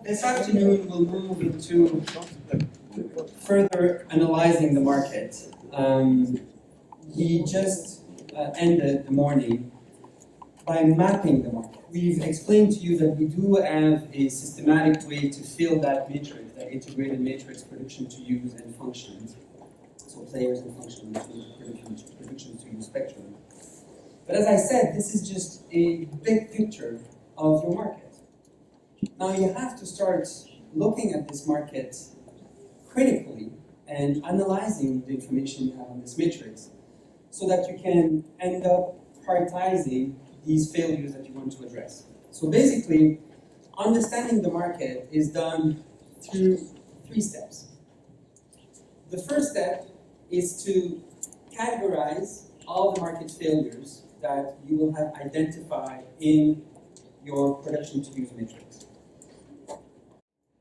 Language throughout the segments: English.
This afternoon we'll move into further analyzing the market. We just ended the morning by mapping the market. We've explained to you that we do have a systematic way to fill that matrix, that integrated matrix, production to use and functions. So players and functions, production to use spectrum. But as I said, this is just a big picture of your market. Now you have to start looking at this market critically and analyzing the information you have on this matrix so that you can end up prioritizing these failures that you want to address. So basically, understanding the market is done through 3 steps. The first step is to categorize all the market failures that you will have identified in your production to use matrix.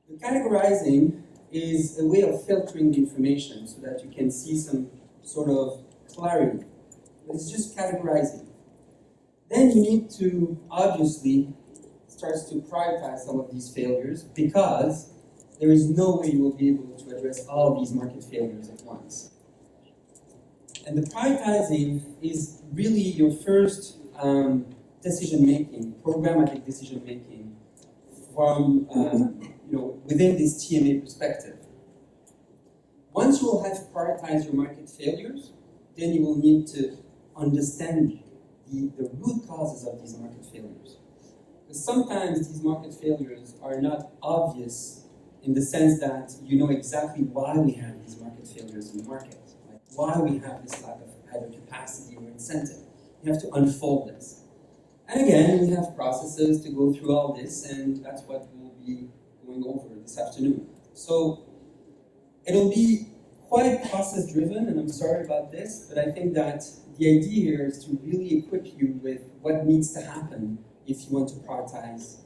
The categorizing is a way of filtering the information so that you can see some sort of clarity. But it's just categorizing. Then you need to obviously start to prioritize some of these failures because there is no way you will be able to address all these market failures at once. And the prioritizing is really your first decision-making, programmatic decision-making from within this TMA perspective. Once you will have prioritized your market failures, then you will need to understand the root causes of these market failures. Because sometimes these market failures are not obvious in the sense that you know exactly why we have these market failures in the market, like why we have this lack of either capacity or incentive. You have to unfold this. And again, we have processes to go through all this, and that's what we'll be going over this afternoon. So it'll be quite process-driven, and I'm sorry about this, but I think that the idea here is to really equip you with what needs to happen if you want to prioritize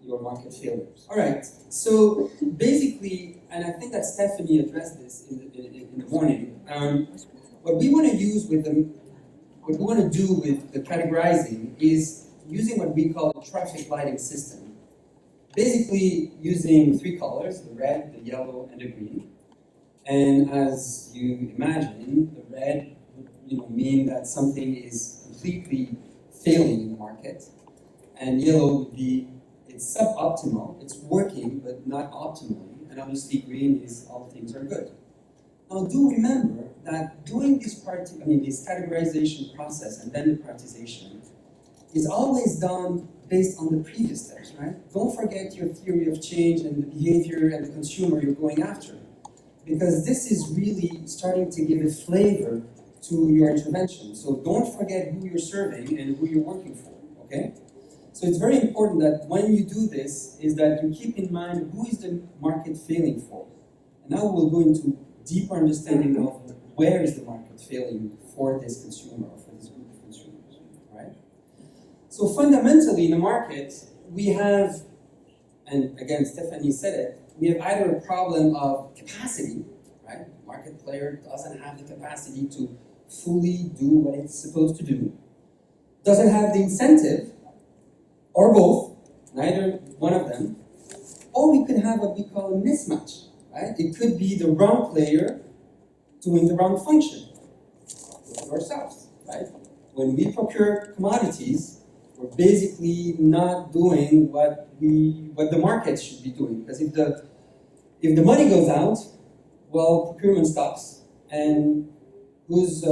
your market failures. All right, so basically, and I think that Stephanie addressed this in the morning, what we want to use with them, what we want to do with the categorizing is using what we call a traffic lighting system. Basically using 3 colors, the red, the yellow, and the green. And as you imagine, the red would mean that something is completely failing in the market. And yellow would be it's suboptimal, it's working, but not optimally. And obviously green is all things are good. Now do remember that doing this categorization process and then the prioritization is always done based on the previous steps, right? Don't forget your theory of change and the behavior and the consumer you're going after. Because this is really starting to give a flavor to your intervention. So don't forget who you're serving and who you're working for, okay? So it's very important that when you do this, is that you keep in mind who is the market failing for. And now we'll go into deeper understanding of where is the market failing for this consumer or for this group of consumers, right? So fundamentally in the market, we have, and again, Stephanie said it, we have either a problem of capacity, right? The market player doesn't have the capacity to fully do what it's supposed to do, doesn't have the incentive, or both, neither one of them, or we could have what we call a mismatch, right? It could be the wrong player doing the wrong function. Look at ourselves, right? When we procure commodities, we're basically not doing what the market should be doing. Because if the money goes out, well, procurement stops, and who's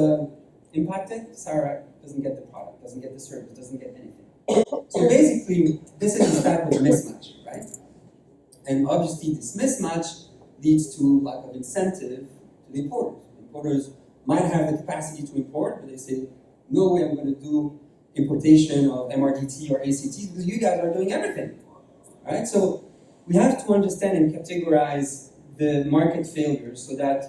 impacted? Sarah doesn't get the product, doesn't get the service, doesn't get anything. So basically, this is a type of mismatch, right? And obviously, this mismatch leads to lack of incentive to the importers. Importers might have the capacity to import, but they say, no way I'm going to do importation of MRDT or ACTs because you guys are doing everything, right? So we have to understand and categorize the market failures so that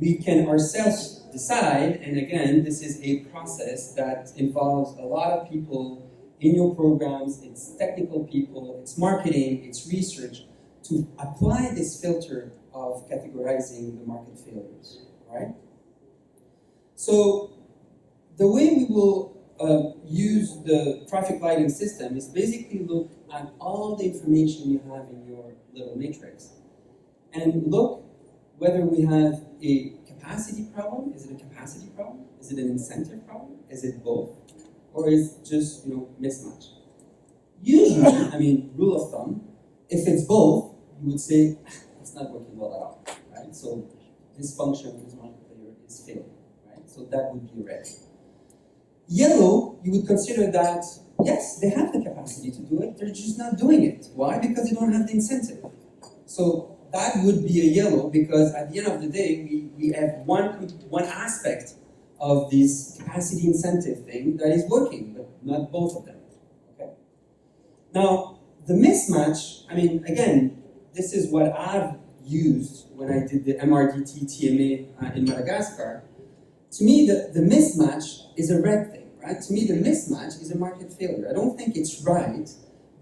we can ourselves decide, and again, this is a process that involves a lot of people in your programs, it's technical people, it's marketing, it's research, to apply this filter of categorizing the market failures, right? So the way we will use the traffic lighting system is basically look at all the information you have in your little matrix and look whether we have a capacity problem. Is it a capacity problem? Is it an incentive problem? Is it both? Or is it just, mismatch? Usually, I mean, rule of thumb, if it's both, you would say, it's not working well at all, right? So this function, this market player is failing, right? So that would be red. Yellow, you would consider that, yes, they have the capacity to do it, they're just not doing it. Why? Because they don't have the incentive. So that would be a yellow, because at the end of the day, we have one aspect of this capacity incentive thing that is working, but not both of them. Okay? Now, the mismatch, I mean, again, this is what I've used when I did the MRDT TMA in Madagascar. To me, the mismatch is a red thing, right? To me, the mismatch is a market failure. I don't think it's right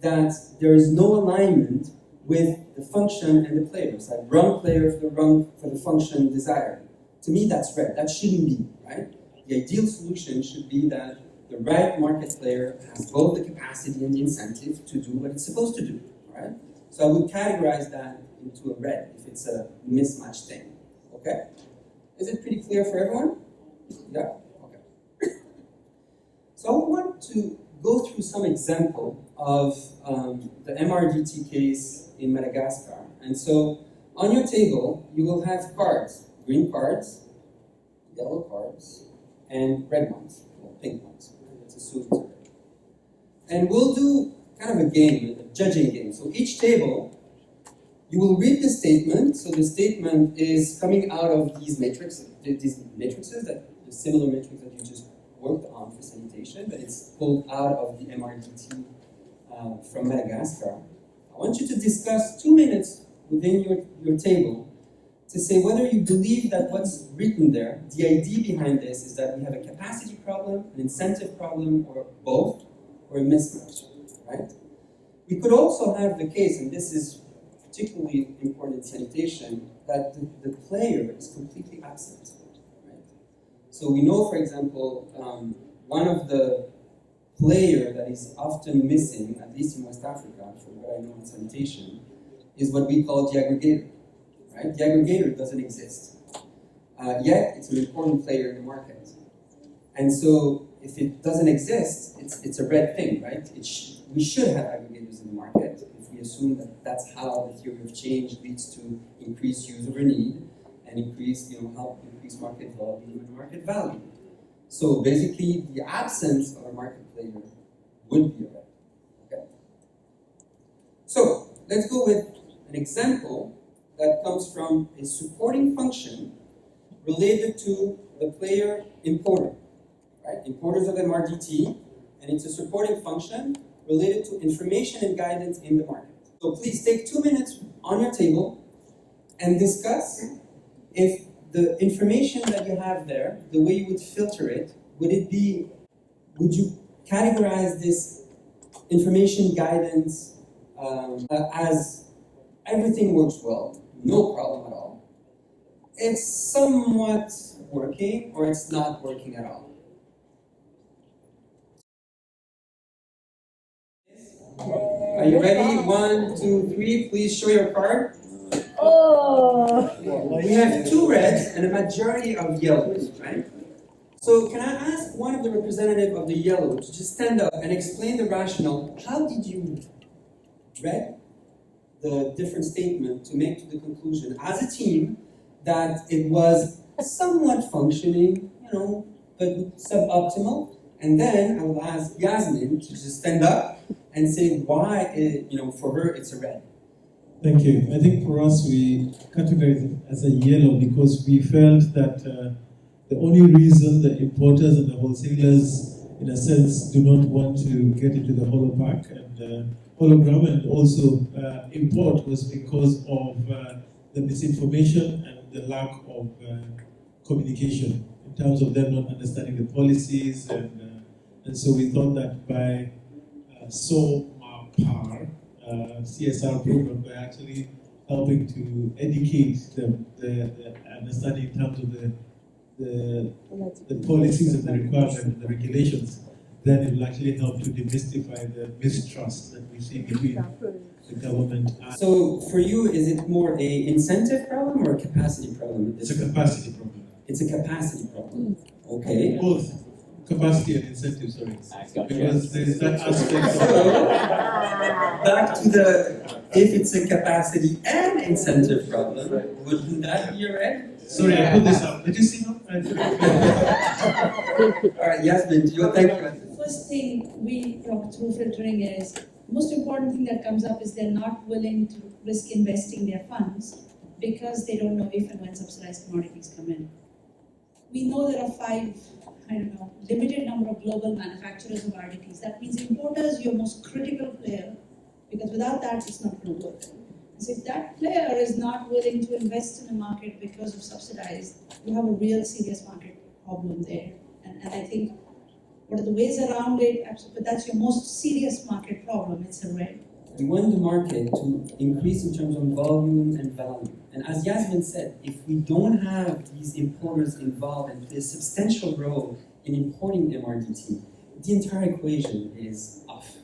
that there is no alignment with the function and the players, like wrong player for the function desired. To me, that's red. That shouldn't be, right? The ideal solution should be that the right market player has both the capacity and the incentive to do what it's supposed to do, right? So I would categorize that into a red if it's a mismatch thing, okay? Is it pretty clear for everyone? Yeah? Okay. So I want to go through some example of the MRDT case in Madagascar. And so on your table, you will have cards, green cards, yellow cards, and red ones, or pink ones. Let's assume it's red. And we'll do kind of a game, a judging game. So each table, you will read the statement. So the statement is coming out of these matrices, that the similar matrix that you just worked on for sanitation, but it's pulled out of the MRDT from Madagascar. I want you to discuss 2 minutes within your table to say whether you believe that what's written there, the idea behind this is that we have a capacity problem, an incentive problem, or both, or a mismatch, right? We could also have the case, and this is particularly important in sanitation, that the player is completely absent, right? So we know, for example, one of the player that is often missing, at least in West Africa, from what I know in sanitation, is what we call the aggregator. Right? The aggregator doesn't exist. Yet, it's an important player in the market. And so, if it doesn't exist, it's a red thing, right? We should have aggregators in the market if we assume that that's how the theory of change leads to increased use over need and help increase market volume and market value. So basically, the absence of a market player would be a red. Okay. So let's go with an example that comes from a supporting function related to the player importer, right? Importers of MRDT, and it's a supporting function related to information and guidance in the market. So please take 2 minutes on your table and discuss if the information that you have there, the way you would filter it, would you categorize this information guidance as everything works well, no problem at all, it's somewhat working, or it's not working at all? Are you ready? 1, 2, 3, please show your card. Oh! We have 2 reds and a majority of yellows, right? So can I ask one of the representative of the yellow to just stand up and explain the rationale? How did you read the different statement to make to the conclusion as a team that it was somewhat functioning, but suboptimal? And then I will ask Yasmin to just stand up and say why, for her it's a red. Thank you. I think for us we categorize it as a yellow because we felt that the only reason the importers and the wholesalers, in a sense, do not want to get into the holopack and hologram and also import was because of the misinformation and the lack of communication in terms of them not understanding the policies, and so we thought that by SOMAPAR CSR program, by actually helping to educate them, the understanding in terms of the policies and the requirements and the regulations, then it will actually help to demystify the mistrust that we see between the government and... So for you, is it more a incentive problem or a capacity problem? It's a capacity problem. It's a capacity problem. Okay. Both capacity and incentive, sorry. Because there's that aspect So, of... back to the, if it's a capacity and incentive problem, wouldn't that be a red? Sorry, I put this up. Did you see how? All right, Yasmin, thank you. First thing we through filtering is, the most important thing that comes up is they're not willing to risk investing their funds because they don't know if and when subsidized commodities come in. We know there are limited number of global manufacturers of RDTs. That means importer is your most critical player, because without that, it's not going to work. So if that player is not willing to invest in a market because of subsidized, you have a real serious market problem there. And I think, what are the ways around it? But that's your most serious market problem. It's a red. We want the market to increase in terms of volume and value. And as Yasmin said, if we don't have these importers involved and play a substantial role in importing MRDT, the entire equation is off.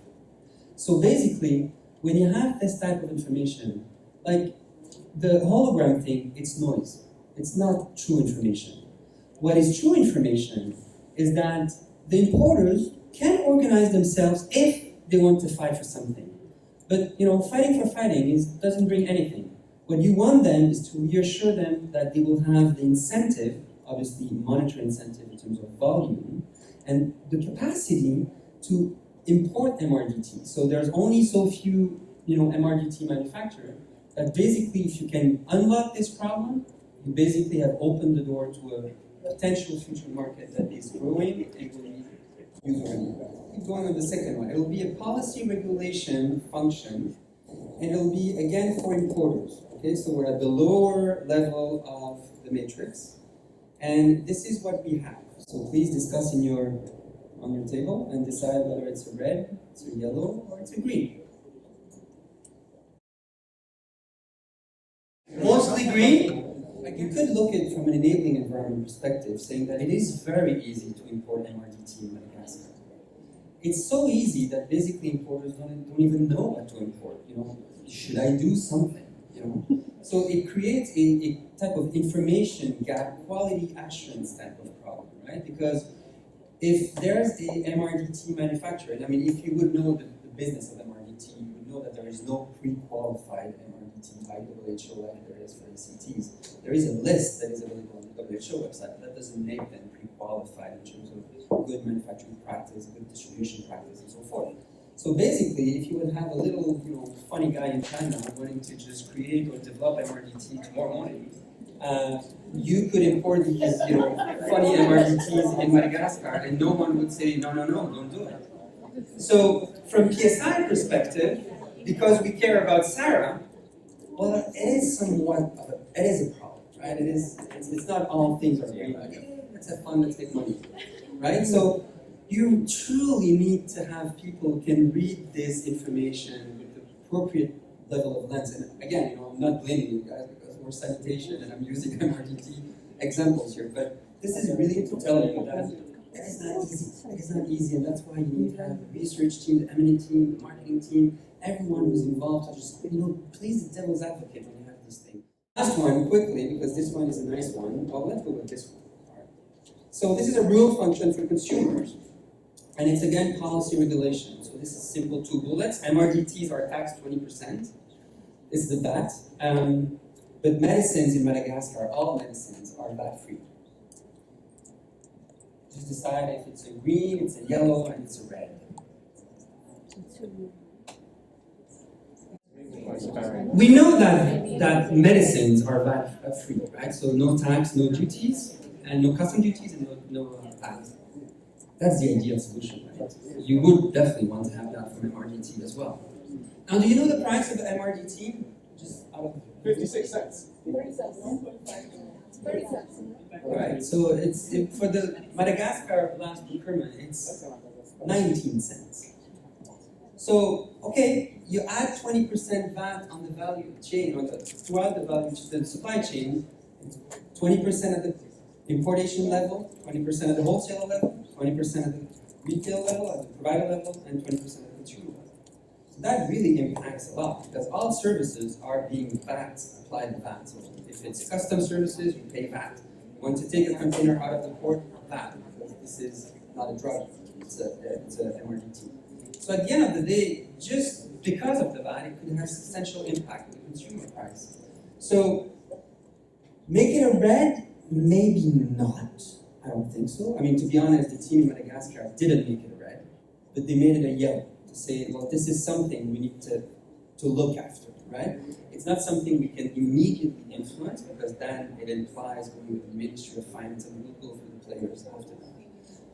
So basically, when you have this type of information, like the hologram thing, it's noise. It's not true information. What is true information is that the importers can organize themselves if they want to fight for something. But fighting for fighting doesn't bring anything. What you want them is to reassure them that they will have the incentive, obviously monetary incentive in terms of volume, and the capacity to import MRDT. So there's only so few MRDT manufacturers that basically, if you can unlock this problem, you basically have opened the door to a potential future market that is growing and will be user-friendly. Keep going on the second one. It will be a policy regulation function, and it will be again for importers. Okay, so we're at the lower level of the matrix, and this is what we have. So please discuss on your table and decide whether it's a red, it's a yellow, or it's a green. Mostly green. You could look at it from an enabling environment perspective, saying that it is very easy to import MRDT in Madagascar. It's so easy that basically importers don't even know what to import. Should I do something? So it creates a type of information gap, quality assurance type of problem, right? Because if there's a MRDT manufacturer, if you would know the business of MRDT, you would know that there is no pre-qualified MRDT by WHO like there is for ACTs. There is a list that is available on the WHO website, but that doesn't make them pre-qualified in terms of good manufacturing practice, good distribution practice, and so forth. So basically, if you would have a little, funny guy in China wanting to just create or develop MRDT tomorrow morning, you could import these, funny MRDTs in Madagascar, and no one would say, no, don't do it. So from PSI perspective, because we care about Sarah, well, it is a problem, right? It's not all things are green. Let's have fun, let's make money, right? So you truly need to have people who can read this information with the appropriate level of lens. And again, I'm not blaming you guys because we're sanitation and I'm using MRDT examples here, but this is really to tell you that it is not easy. It is not easy, and that's why you need to have the research team, the M&A team, the marketing team, everyone who's involved to just, please the devil's advocate when you have this thing. Last one, quickly, because this one is a nice one. Well, let's go with this one. All right. So this is a rule function for consumers. And it's again policy regulation. So this is simple 2 bullets. MRDTs are taxed 20%. This is the VAT. But medicines in Madagascar, all medicines are VAT-free. Just decide if it's a green, it's a yellow, and it's a red. We know that medicines are VAT-free, right? So no tax, no duties, and no custom duties, and no VAT. That's the ideal solution, right? You would definitely want to have that from MRDT as well. Now, do you know the price of the MRDT? Just out of 56 cents. 30 cents. 30 cents. Right, so for the Madagascar last procurement, it's 19 cents. So, okay, you add 20% VAT on the value chain, throughout the supply chain, 20% at the importation level, 20% at the wholesale level, 20% at the retail level, at the provider level, and 20% at the consumer level. So that really impacts a lot because all services are being applied VAT. So if it's custom services, you pay VAT. You want to take a container out of the port, VAT, because this is not a drug, it's a MRDT. So at the end of the day, just because of the VAT, it could have substantial impact on the consumer price. So make it a red? Maybe not. I don't think so. I mean, to be honest, the team in Madagascar didn't make it a red, but they made it a yellow to say, well, this is something we need to look after, right? It's not something we can immediately influence because then it implies going with the Ministry of Finance and we'll go for the players after that.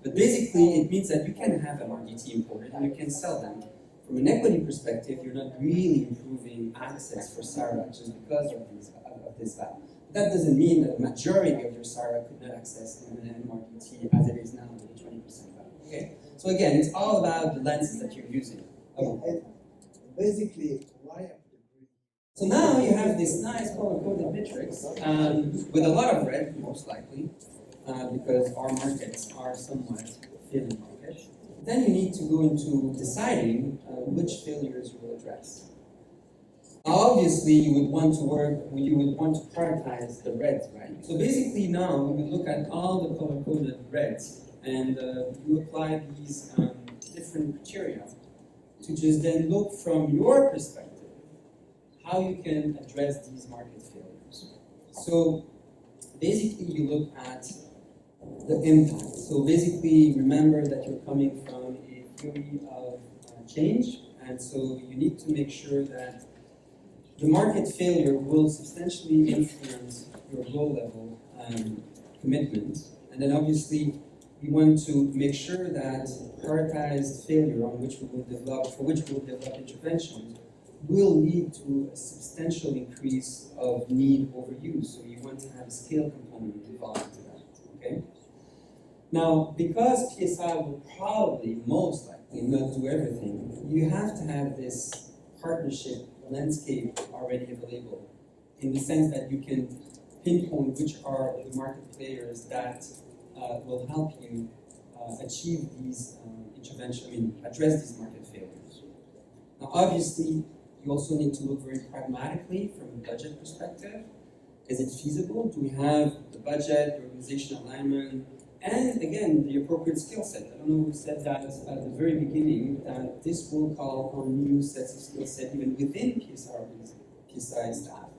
But basically, it means that you can have MRDT imported and you can sell them. From an equity perspective, you're not really improving access for SARA just because of this value. That doesn't mean that the majority of your SARA could not access an MRDT as it is now with a 20% value. Okay? So again, it's all about the lenses that you're using. And basically, why? So now you have this nice color-coded matrix with a lot of red, most likely, because our markets are somewhat failing markets. Then you need to go into deciding which failures you will address. Obviously, you would want to prioritize the reds, right? So basically now, we look at all the color-coded reds, and you apply these different criteria to just then look from your perspective how you can address these market failures. So basically, you look at the impact. So basically, remember that you're coming from a theory of change, and so you need to make sure that the market failure will substantially influence your low-level commitment. And then obviously, we want to make sure that prioritized failure for which we will develop interventions will lead to a substantial increase of need over use. So you want to have a scale component involved in that, okay? Now, because PSI will probably, most likely, not do everything, you have to have this partnership landscape already available in the sense that you can pinpoint which are the market players that will help you achieve these address these market failures. Now, obviously, you also need to look very pragmatically from a budget perspective. Is it feasible? Do we have the budget, the organizational alignment, and again, the appropriate skill set? I don't know who said that at the very beginning, that this will call on new sets of skill set even within PSI staff.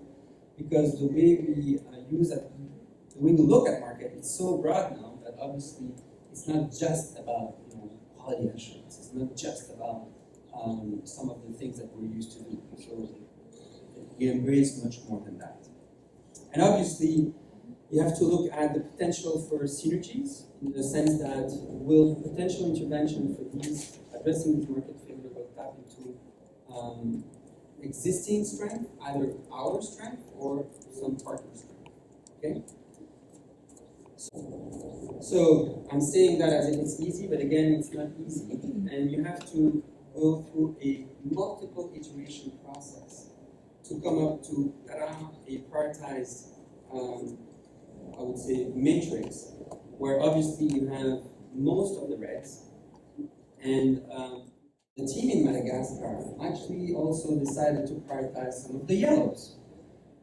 Because the way we look at market, it's so broad now that obviously it's not just about quality assurance. It's not just about some of the things that we're used to do. So we embrace much more than that. And obviously, you have to look at the potential for synergies in the sense that will potential intervention for addressing these market failure will tap into existing strength, either our strength or some partner strength. Okay? So I'm saying that as if it's easy, but again, it's not easy. And you have to go through a multiple iteration process to come up to a prioritized I would say matrix, where obviously you have most of the reds, and the team in Madagascar actually also decided to prioritize some of the yellows,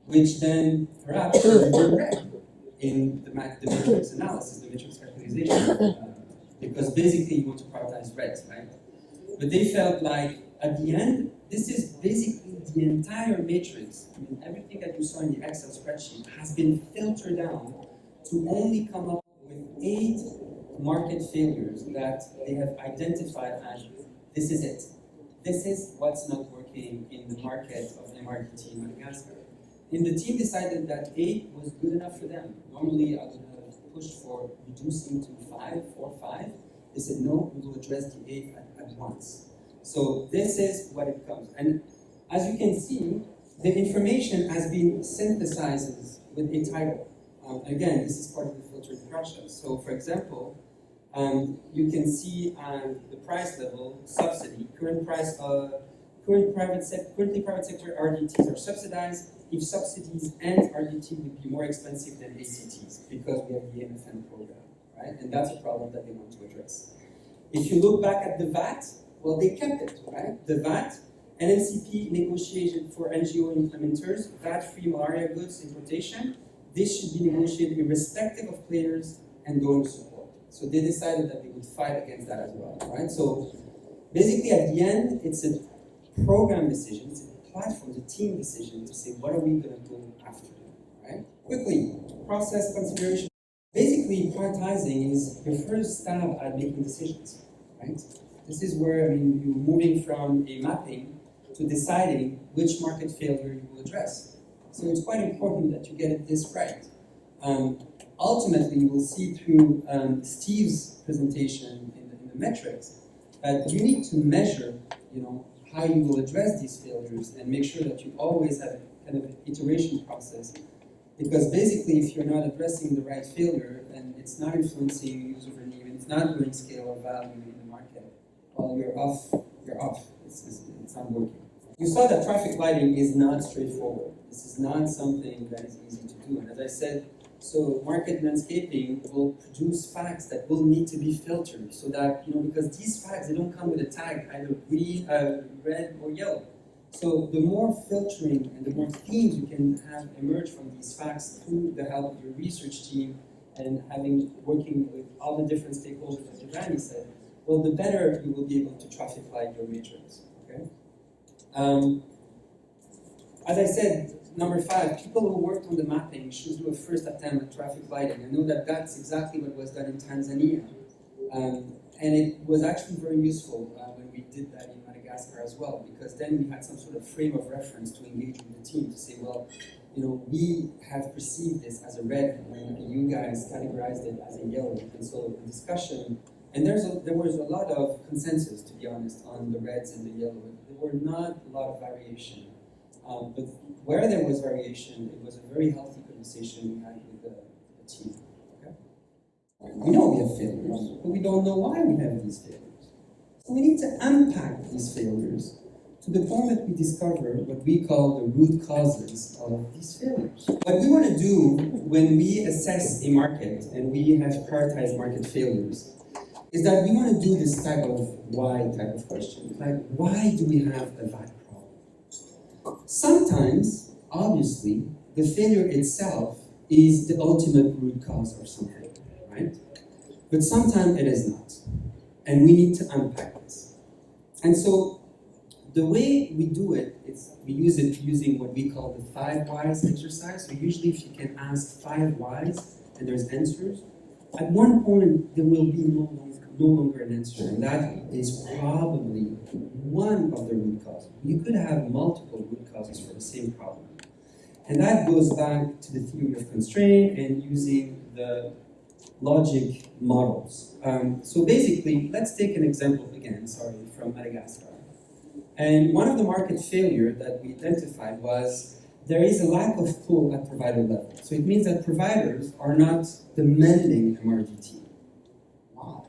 which then perhaps were red in the matrix analysis, the matrix characterization, because basically you want to prioritize reds, right? But they felt like at the end, this is basically the entire matrix. I mean, everything that you saw in the Excel spreadsheet has been filtered down to only come up with 8 market failures that they have identified as this is it. This is what's not working in the market of MRDT in Madagascar. And the team decided that 8 was good enough for them. Normally, I would have pushed for reducing to 5, 4, 5. They said, no, we will address the 8 at once. So this is what it comes. And as you can see, the information has been synthesized with a title. Again, this is part of the filtering process. So for example, you can see the price level, subsidy, currently private sector RDTs are subsidized. If subsidies and RDT would be more expensive than ACTs because we have the MFN program, right? And that's a problem that they want to address. If you look back at the VAT, well, they kept it, right? The VAT, NMCP negotiated for NGO implementers, VAT-free malaria goods importation. This should be negotiated irrespective of players and donor support. So they decided that they would fight against that as well, right? So basically, at the end, it's a program decision, it's a platform, it's a team decision to say, what are we going to go after, right? Quickly, process consideration. Basically, prioritizing is your first stab at making decisions, right? This is where, you're moving from a mapping to deciding which market failure you will address. So it's quite important that you get this right. Ultimately, you will see through Steve's presentation in the metrics that you need to measure, how you will address these failures and make sure that you always have a kind of iteration process. Because basically, if you're not addressing the right failure and it's not influencing user need, and it's not doing scale or value in the market, well, you're off. It's not working. You saw that traffic lighting is not straightforward. This is not something that is easy to do. And as I said, so market landscaping will produce facts that will need to be filtered so that, because these facts, they don't come with a tag, either green, red, or yellow. So the more filtering and the more themes you can have emerge from these facts through the help of your research team and working with all the different stakeholders, as Giovanni said, well, the better you will be able to traffic light your matrix. Okay? As I said, number 5, people who worked on the mapping should do a first attempt at traffic lighting. I know that that's exactly what was done in Tanzania. And it was actually very useful when we did that in Madagascar as well, because then we had some sort of frame of reference to engage with the team to say, well, we have perceived this as a red when you guys categorized it as a yellow. And so the discussion, and there was a lot of consensus, to be honest, on the reds and the yellow. There were not a lot of variation. But where there was variation, it was a very healthy conversation we had with the team. Okay? We know we have failures, but we don't know why we have these failures. So we need to unpack these failures to the point that we discover what we call the root causes of these failures. What we want to do when we assess a market and we have prioritized market failures is that we want to do this type of why type of question. Like, why do we have a VAT problem? Sometimes, obviously, the failure itself is the ultimate root cause of something, right? But sometimes it is not. And we need to unpack this. And so, the way we do it is we use it using what we call the 5 whys exercise. So usually if you can ask 5 whys and there's answers, at one point there will be no longer an answer. And that is probably one of the root causes. You could have multiple root causes for the same problem. And that goes back to the theory of constraint and using the logic models. So basically, let's take an example again, from Madagascar. And one of the market failures that we identified was there is a lack of pull at provider level. So it means that providers are not demanding MRDT. Why?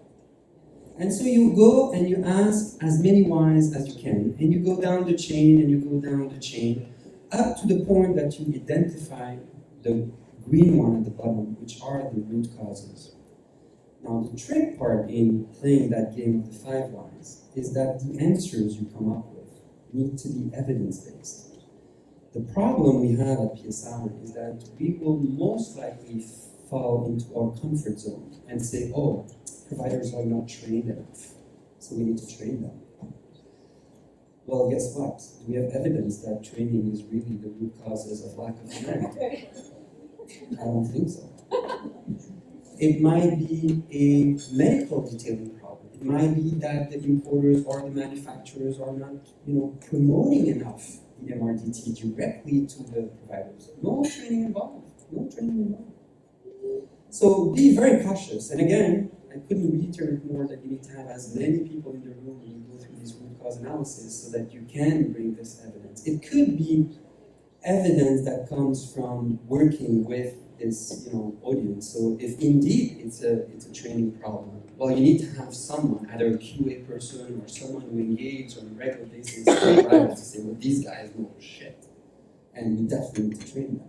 And so you go and you ask as many whys as you can, and you go down the chain and you go down the chain, up to the point that you identify the green one at the bottom, which are the root causes. Now the trick part in playing that game of the 5 whys is that the answers you come up with need to be evidence-based. The problem we have at PSR is that we will most likely fall into our comfort zone and say, oh, providers are not trained enough, so we need to train them. Well, guess what? Do we have evidence that training is really the root causes of lack of training? I don't think so. It might be a medical detailing problem. It might be that the importers or the manufacturers are not, promoting enough the MRDT directly to the providers. No training involved. So be very cautious. And again, I couldn't reiterate more that you need to have as many people in the room when you go through this root cause analysis so that you can bring this evidence. It could be evidence that comes from working with this, audience. So if indeed it's a training problem, well, you need to have someone, either a QA person or someone who engages on a regular basis to say, well, these guys know shit, and we definitely need to train them.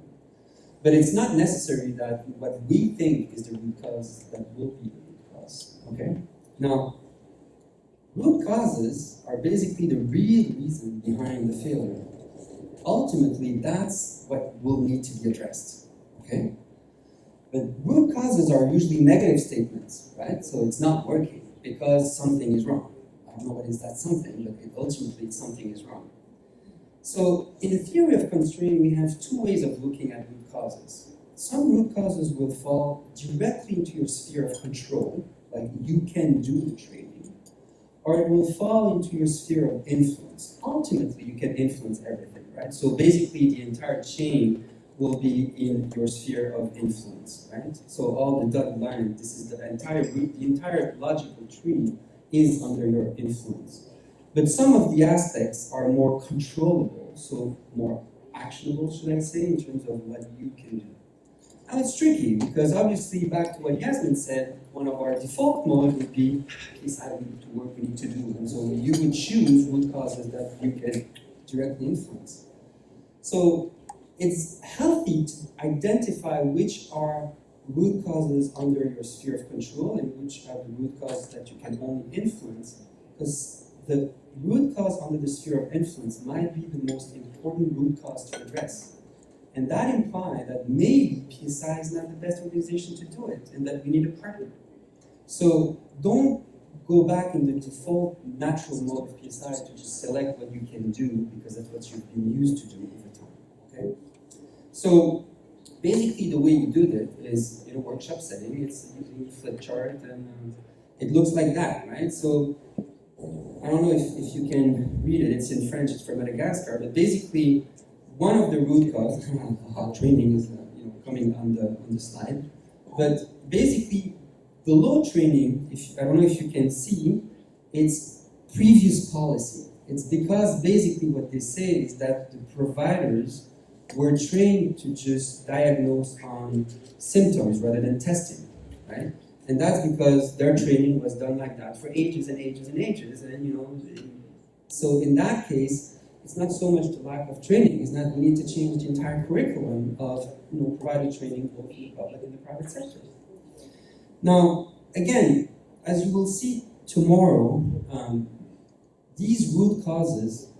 But it's not necessary that what we think is the root cause that will be the root cause. Okay. Now, root causes are basically the real reason behind the failure. Ultimately, that's what will need to be addressed, okay? But root causes are usually negative statements, right? So it's not working because something is wrong. I don't know what is that something, but ultimately something is wrong. So in the theory of constraint, we have two ways of looking at root causes. Some root causes will fall directly into your sphere of control, like you can do the training, or it will fall into your sphere of influence. Ultimately, you can influence everything, right? So basically, the entire chain will be in your sphere of influence, right? So all the dotted line, this is the entire root, the entire logical tree is under your influence. But some of the aspects are more controllable, so more actionable, should I say, in terms of what you can do. And it's tricky because obviously, back to what Yasmin said, one of our default mode would be, okay, so we need to work, we need to do. And so you would choose root causes that you can directly influence. So it's healthy to identify which are root causes under your sphere of control and which are the root causes that you can only influence, because the root cause under the sphere of influence might be the most important root cause to address. And that implies that maybe PSI is not the best organization to do it, and that we need a partner. So don't go back in the default natural mode of PSI to just select what you can do because that's what you've been used to do over time. Okay? So basically, the way you do that is in a workshop setting. It's using a flip chart, and it looks like that, right? So I don't know if you can read it. It's in French. It's from Madagascar, but basically, one of the root causes, training is coming on the slide, but basically the low training, I don't know if you can see, it's previous policy. It's because basically what they say is that the providers were trained to just diagnose on symptoms rather than testing, right? And that's because their training was done like that for ages and ages and ages, and so in that case, it's not so much the lack of training, it's not we need to change the entire curriculum of provider training both in the public and the private sector. Now, again, as you will see tomorrow, these root causes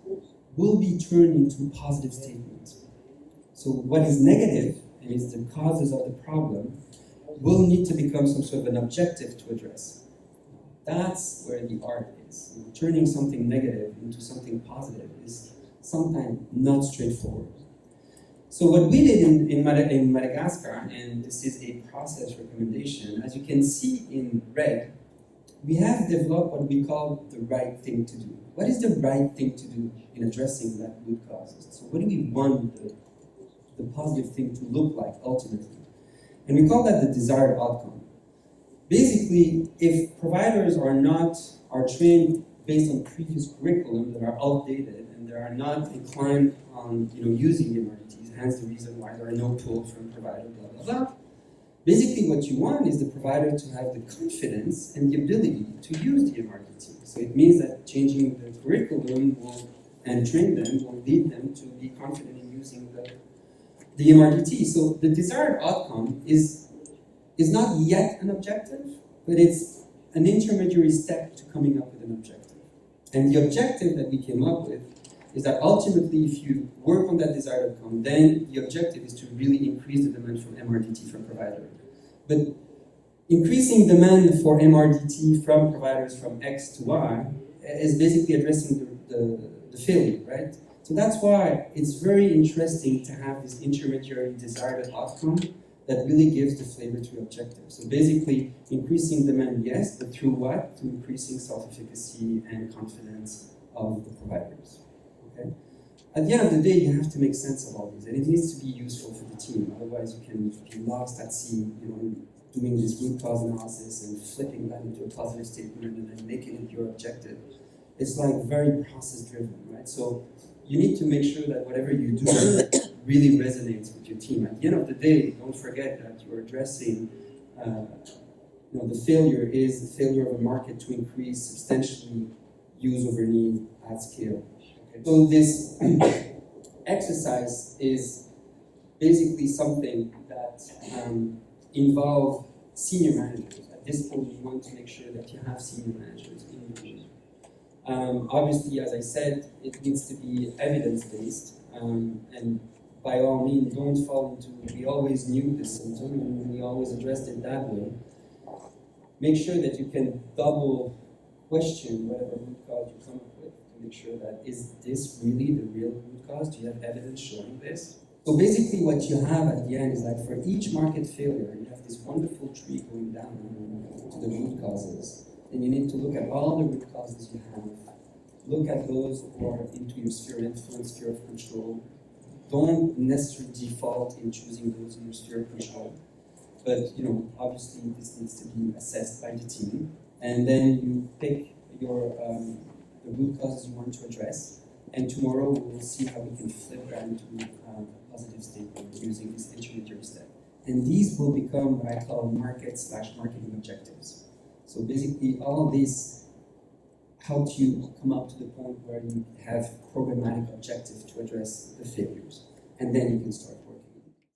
will be turned into positive statements. So what is negative, and is the causes of the problem, will need to become some sort of an objective to address. That's where the art is. Turning something negative into something positive is sometimes not straightforward. So what we did in Madagascar, and this is a process recommendation, as you can see in red, we have developed what we call the right thing to do. What is the right thing to do in addressing that root causes? So what do we want the positive thing to look like ultimately? And we call that the desired outcome. Basically, if providers are trained based on previous curriculum that are outdated and they are not inclined on using the MRTs, hence the reason why there are no tools from provider, blah, blah, blah. Basically, what you want is the provider to have the confidence and the ability to use the MRT. So it means that changing the curriculum and train them will lead them to be confident in using the MRT. So the desired outcome is not yet an objective, but it's an intermediary step to coming up with an objective. And the objective that we came up with is that ultimately, if you work on that desired outcome, then the objective is to really increase the demand for MRDT from providers. But increasing demand for MRDT from providers from X to Y is basically addressing the failure, right? So that's why it's very interesting to have this intermediary desired outcome that really gives the flavor to your objective. So basically, increasing demand, yes, but through what? Through increasing self-efficacy and confidence of the providers. Okay? At the end of the day, you have to make sense of all these, and it needs to be useful for the team. Otherwise, you can be lost at sea, doing this root cause analysis and flipping that into a positive statement and then making it your objective. It's like very process-driven, right? So you need to make sure that whatever you do really resonates with your team. At the end of the day, don't forget that you're addressing, the failure is the failure of a market to increase substantially use over need at scale. Okay. So this exercise is basically something that involves senior managers. At this point, you want to make sure that you have senior managers in your team. Obviously, as I said, it needs to be evidence-based, and by all means, don't fall into, we always knew the symptom and we always addressed it that way. Make sure that you can double question whatever root cause you come up with to make sure that, is this really the real root cause? Do you have evidence showing this? So basically what you have at the end is that for each market failure, you have this wonderful tree going down to the root causes. And you need to look at all the root causes you have. Look at those who are into your sphere of influence, sphere of control. Don't necessarily default in choosing those in your sphere of control. But obviously this needs to be assessed by the team. And then you pick your the root causes you want to address. And tomorrow we will see how we can flip that into a positive statement using this intermediary step. And these will become what I call market/marketing objectives. So basically, all of this helps you come up to the point where you have programmatic objective to address the failures, and then you can start